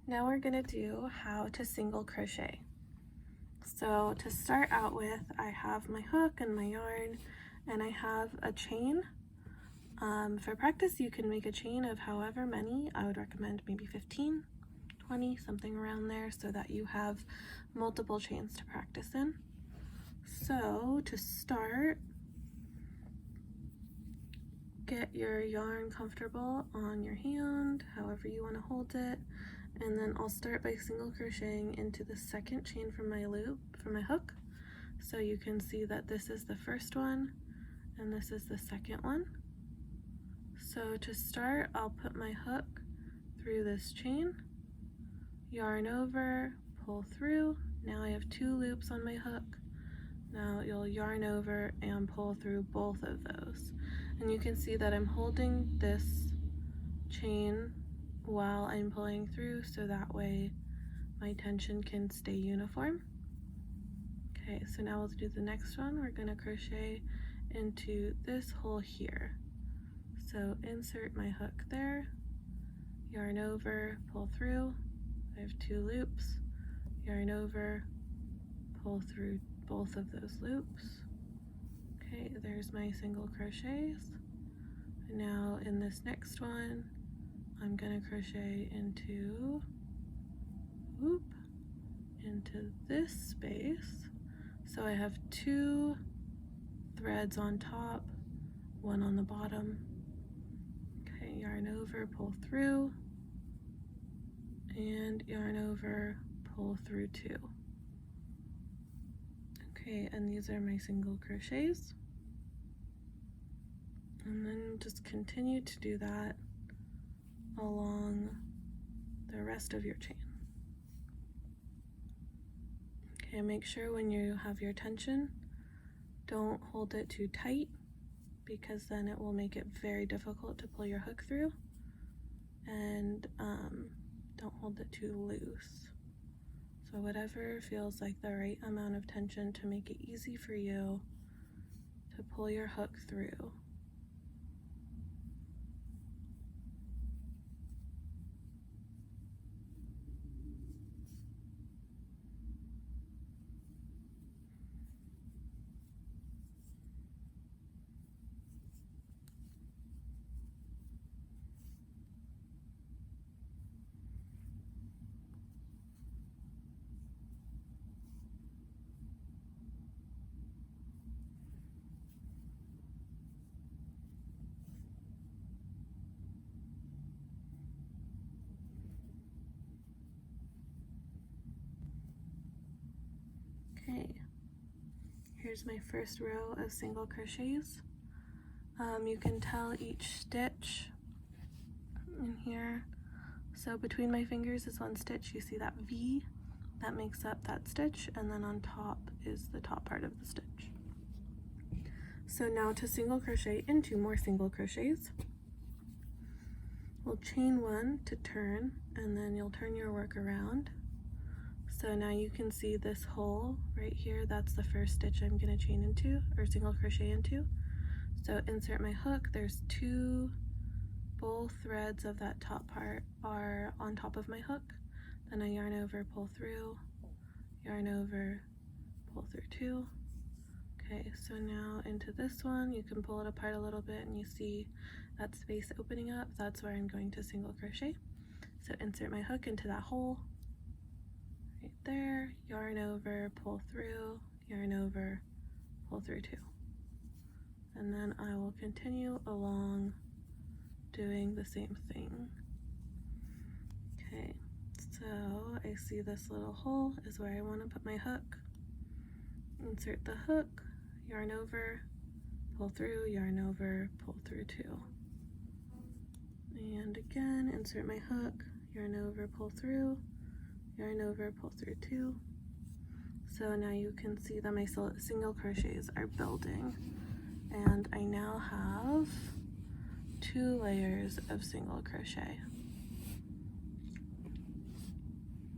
Now we're going to do how to single crochet. So to start out with, I have my hook and my yarn, and I have a chain. For practice, you can make a chain of however many. I would recommend maybe 15, 20, something around there, so that you have multiple chains to practice in. So to start, get your yarn comfortable on your hand, however you want to hold it, and then I'll start by single crocheting into the second chain from my loop, from my hook. So you can see that this is the first one and this is the second one. So to start, I'll put my hook through this chain, yarn over, pull through. Now I have 2 loops on my hook. Now you'll yarn over and pull through both of those. And you can see that I'm holding this chain while I'm pulling through, so that way my tension can stay uniform. Okay, so now we'll do the next one. We're going to crochet into this hole here. So insert my hook there, yarn over, pull through. I have 2 loops, yarn over, pull through both of those loops. Okay, there's my single crochets. Now in this next one, I'm going to crochet into, into this space. So I have 2 threads on top, 1 on the bottom. Okay, yarn over, pull through, and yarn over, pull through 2. Okay, and these are my single crochets. And then just continue to do that along the rest of your chain. Okay, make sure when you have your tension, don't hold it too tight, because then it will make it very difficult to pull your hook through, and don't hold it too loose. So whatever feels like the right amount of tension to make it easy for you to pull your hook through. Okay, here's my first row of single crochets. You can tell each stitch in here. So between my fingers is 1 stitch. You see that V? That makes up that stitch, and then on top is the top part of the stitch. So now to single crochet into more single crochets, we'll chain 1 to turn, and then you'll turn your work around. So now you can see this hole right here. That's the first stitch I'm going to chain into, or single crochet into. So insert my hook. There's 2, both threads of that top part are on top of my hook. Then I yarn over, pull through, yarn over, pull through 2. Okay, so now into this one, you can pull it apart a little bit and you see that space opening up. That's where I'm going to single crochet. So insert my hook into that hole right there, yarn over, pull through, yarn over, pull through 2. And then I will continue along doing the same thing. Okay, so I see this little hole is where I want to put my hook. Insert the hook, yarn over, pull through, yarn over, pull through 2. And again, insert my hook, yarn over, pull through, yarn over, pull through 2. So now you can see that my single crochets are building, and I now have 2 layers of single crochet.